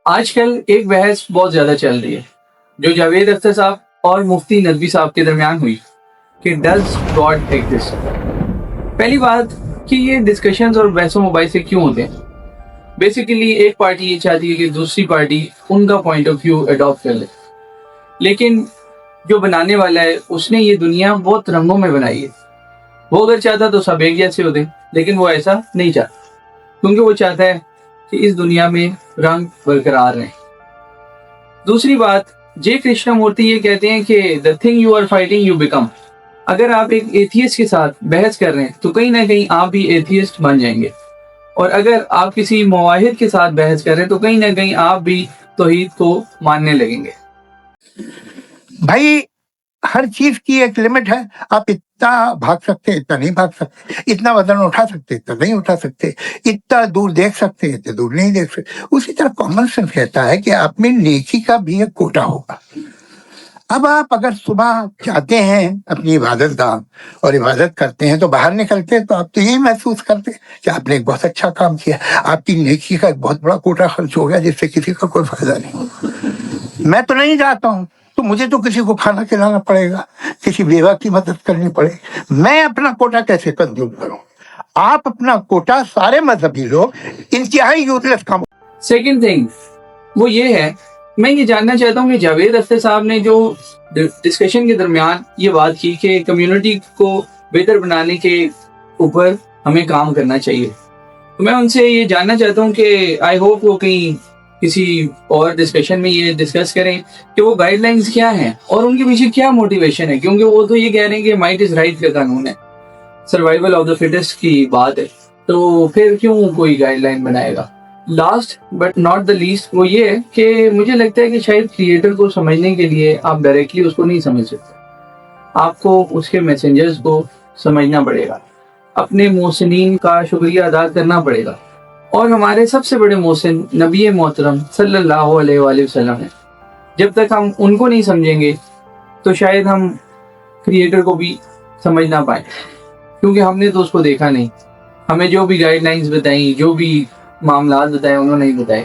آج کل ایک بحث بہت زیادہ چل رہی ہے جو جاوید اختر صاحب اور مفتی ندوی صاحب کے درمیان ہوئی کہ ڈز گاڈ ایگزسٹ. پہلی بات کہ یہ ڈسکشنز اور بحث و مباحثے کیوں ہوتے ہیں. بیسیکلی ایک پارٹی یہ چاہتی ہے کہ دوسری پارٹی ان کا پوائنٹ آف ویو اڈاپٹ کر لے، لیکن جو بنانے والا ہے اس نے یہ دنیا بہت رنگوں میں بنائی ہے. وہ اگر چاہتا تو سب ایک جیسے ہوتے، لیکن وہ ایسا نہیں چاہتا کیونکہ وہ چاہتا ہے کہ اس دنیا میں رنگ برقرار رہیں. دوسری بات، جے کرشنا مورتی یہ کہتے ہیں کہ the thing you are fighting you become. اگر آپ ایک ایتھیسٹ کے ساتھ بحث کر رہے ہیں تو کہیں نہ کہیں آپ بھی ایتھیسٹ بن جائیں گے، اور اگر آپ کسی موحد کے ساتھ بحث کر رہے ہیں تو کہیں نہ کہیں آپ بھی توحید کو ماننے لگیں گے. بھائی ہر چیز کی ایک لمٹ ہے. آپ اتنا بھاگ سکتے اتنا نہیں بھاگ سکتے، اتنا وزن اٹھا سکتے اتنا نہیں اٹھا سکتے، اتنا دور دیکھ سکتے اتنا دور نہیں دیکھ سکتے. اسی طرح کامن سینس کہتا ہے کہ آپ میں نیکی کا بھی ایک کوٹا ہوگا. اب آپ اگر صبح جاتے ہیں اپنی عبادت گاہ اور عبادت کرتے ہیں تو باہر نکلتے تو آپ تو یہی محسوس کرتے کہ آپ نے ایک بہت اچھا کام کیا، آپ کی نیکی کا ایک بہت بڑا کوٹا خرچ ہو گیا جس سے کسی کا کوئی فائدہ نہیں. میں تو نہیں جاتا ہوں تو مجھے تو کسی کو کھانا کھلانا پڑے گا، کسی بیوہ کی مدد کرنی پڑے گی. میں اپنا کوٹا کیسے کنزیوم کروں؟ آپ اپنا کوٹا سارے مذہبی لوگ انتہائی یوزلیس کام. سیکنڈ تھنگ وہ یہ ہے، میں یہ جاننا چاہتا ہوں کہ جاوید اختر صاحب نے جو ڈسکشن کے درمیان یہ بات کی کہ کمیونٹی کو بہتر بنانے کے اوپر ہمیں کام کرنا چاہیے، تو میں ان سے یہ جاننا چاہتا ہوں کہ آئی ہوپ وہ کہیں کسی اور ڈسکشن میں یہ ڈسکس کریں کہ وہ گائیڈ لائنز کیا ہیں اور ان کے پیچھے کیا موٹیویشن ہے. کیونکہ وہ تو یہ کہہ رہے ہیں کہ مائٹ از رائٹ کا قانون ہے، سروائیول آف دا فٹسٹ کی بات ہے، تو پھر کیوں کوئی گائیڈ لائن بنائے گا. Last but not the least وہ یہ ہے کہ مجھے لگتا ہے کہ شاید کریٹر کو سمجھنے کے لیے آپ ڈائریکٹلی اس کو نہیں سمجھ سکتے، آپ کو اس کے میسنجرز کو سمجھنا پڑے گا، اپنے محسنین کا شکریہ ادا کرنا پڑے گا. اور ہمارے سب سے بڑے محسن نبی محترم صلی اللہ علیہ وآلہ وسلم ہیں. جب تک ہم ان کو نہیں سمجھیں گے تو شاید ہم کریٹر کو بھی سمجھ نہ پائیں، کیونکہ ہم نے تو اس کو دیکھا نہیں. ہمیں جو بھی گائیڈ لائنز بتائیں، جو بھی معاملات بتائے انہوں نے نہیں بتائے.